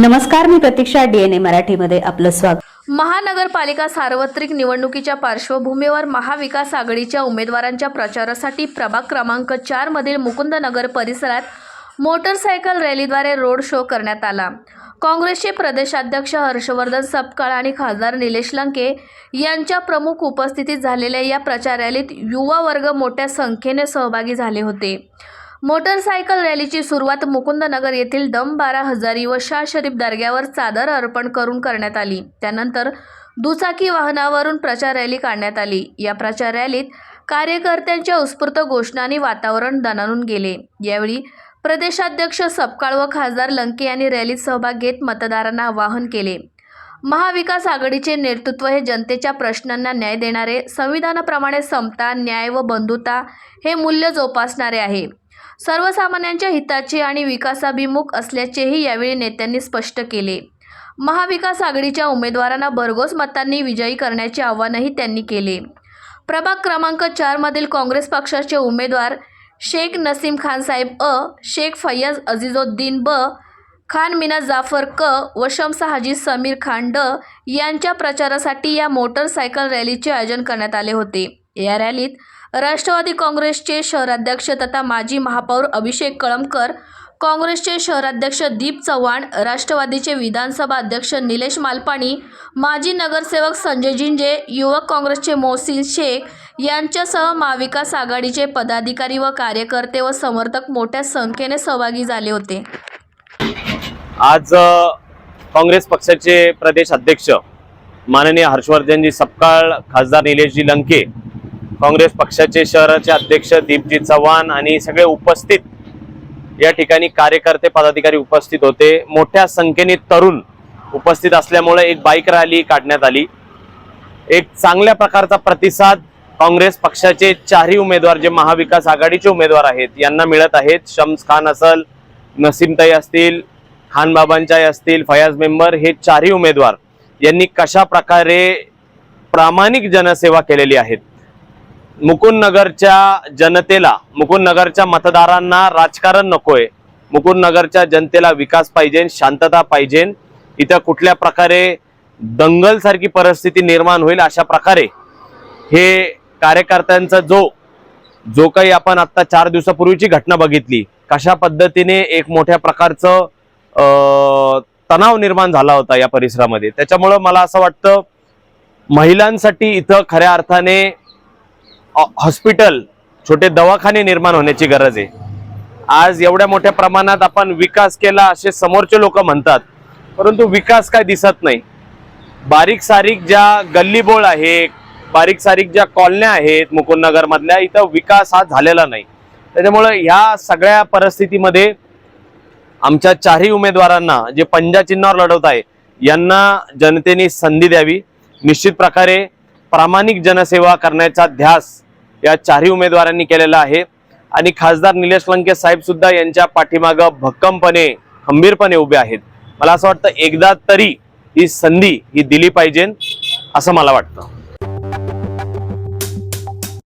नमस्कार, मी प्रतीक्षा, DNA मराठीमध्ये आपलं स्वागत। महानगरपालिका सार्वत्रिक निवडणुकीच्या पार्श्वभूमीवर महाविकास आघाडीच्या उमेदवारांच्या प्रचारासाठी प्रभाग क्रमांक 4 मधील मुकुंदनगर परिसरात मोटरसायकल रॅलीद्वारे रोड शो करण्यात आला। काँग्रेसचे प्रदेशाध्यक्ष हर्षवर्धन सपकाळ आणि खासदार निलेश लंके यांच्या प्रमुख उपस्थितीत झालेल्या या प्रचार रॅलीत युवा वर्ग मोठ्या संख्येने सहभागी झाले होते। मोटरसायकल रॅलीची सुरुवात मुकुंदनगर येथील दम 12 हजारी व शाह शरीफ दर्ग्यावर चादर अर्पण करून करण्यात आली। त्यानंतर दुचाकी वाहनावरून प्रचार रॅली काढण्यात आली। या प्रचार रॅलीत कार्यकर्त्यांच्या उत्स्फूर्त घोषणांनी वातावरण दणाणून गेले। यावेळी प्रदेशाध्यक्ष सपकाळ व खासदार लंके यांनी रॅलीत सहभाग घेत मतदारांना आवाहन केले। महाविकास आघाडीचे नेतृत्व हे जनतेच्या प्रश्नांना न्याय देणारे, संविधानाप्रमाणे समता, न्याय व बंधुता हे मूल्य जोपासणारे आहे। सर्वसामान्यांच्या हिताचे आणि विकासाभिमुख असल्याचेही यावेळी नेत्यांनी स्पष्ट केले। महाविकास आघाडीच्या उमेदवारांना भरघोस मतांनी विजयी करण्याचे आवाहनही त्यांनी केले। प्रभाग क्रमांक 4 मधील काँग्रेस पक्षाचे उमेदवार शेख नसीम खान साहेब शेख फैयाज अजीजुद्दीन खान मीना जाफर व शम्स हाजी समीर खान यांच्या प्रचारासाठी या मोटरसायकल रॅलीचे आयोजन करण्यात आले होते। या रॅलीत राष्ट्रवादी काँग्रेसचे शहराध्यक्ष तथा माजी महापौर अभिषेक कळमकर, काँग्रेसचे शहराध्यक्ष दीप चव्हाण, राष्ट्रवादीचे विधानसभा अध्यक्ष निलेश मालपाणी, माजी नगरसेवक संजय जिंजे, युवक काँग्रेसचे मोहसिन शेख यांच्यासह महाविकास आघाडीचे पदाधिकारी व कार्यकर्ते व समर्थक मोठ्या संख्येने सहभागी झाले होते। आज काँग्रेस पक्षाचे प्रदेश अध्यक्ष माननीय हर्षवर्धनजी सपकाळ, खासदार निलेशजी लंके, काँग्रेस पक्षाचे शहराचे अध्यक्ष दीपजी चव्हाण आणि सगळे उपस्थित या ठिकाणी कार्यकर्ते पदाधिकारी उपस्थित होते। मोठ्या संख्येने तरुण उपस्थित असल्यामुळे एक बाईक रॅली काढण्यात आली। एक चांगल्या प्रकारचा प्रतिसाद काँग्रेस पक्षाचे चारही उमेदवार जे महाविकास आघाडीचे उमेदवार आहेत यांना मिळत आहेत। शम्स खान असल, नसीमताई असतील, खान बाबांचाई असतील, फयाज मेंबर, हे चारही उमेदवार यांनी कशा प्रकारे प्रामाणिक जनसेवा केलेली आहेत। मुकुंदनगरच्या जनतेला, मुकुंदनगरच्या मतदारांना राजकारण नकोय, मुकुंदनगरच्या जनतेला विकास पाहिजे, शांतता पाहिजे। इथं कुठल्या प्रकारे दंगल सारखी परिस्थिती निर्माण होईल अशा प्रकारे हे कार्यकर्त्यांचा जो काही आपण आता 4 दिवसापूर्वीची घटना बघितली, कशा पद्धतीने एक मोठ्या प्रकारचं तणाव निर्माण झाला होता या परिसरामध्ये। त्याच्यामुळे मला असं वाटतं महिलांसाठी इथं खऱ्या अर्थाने हॉस्पिटल, छोटे दवाखाने निर्माण होण्याची गरज आहे। आज एवढ्या मोठ्या प्रमाणात आपण विकास केला असे समोरचे लोक म्हणतात, परंतु विकास काय दिसत नाही। बारीक सारीक ज्या गल्लीबोळ आहे, बारीक सारीक ज्या कॉलन्या आहेत मुकुंदनगर मधल्या, इथं विकास हा झालेला नाही। त्याच्यामुळे ह्या सगळ्या परिस्थितीमध्ये आमच्या चारही उमेदवारांना जे पंजा चिन्हावर लढवत आहे यांना जनतेने संधी द्यावी। निश्चित प्रकारे प्रामाणिक जनसेवा करण्याचा ध्यास या चारही उमेदवारांनी केलेला आहे आणि खासदार निलेश लंके साहेब सुद्धा यांच्या पाठीमागे भक्कमपणे, खंबीरपणे उभे आहेत। मला असं वाटतं एकदा तरी ही संधी ही दिली पाहिजे असं मला वाटतं।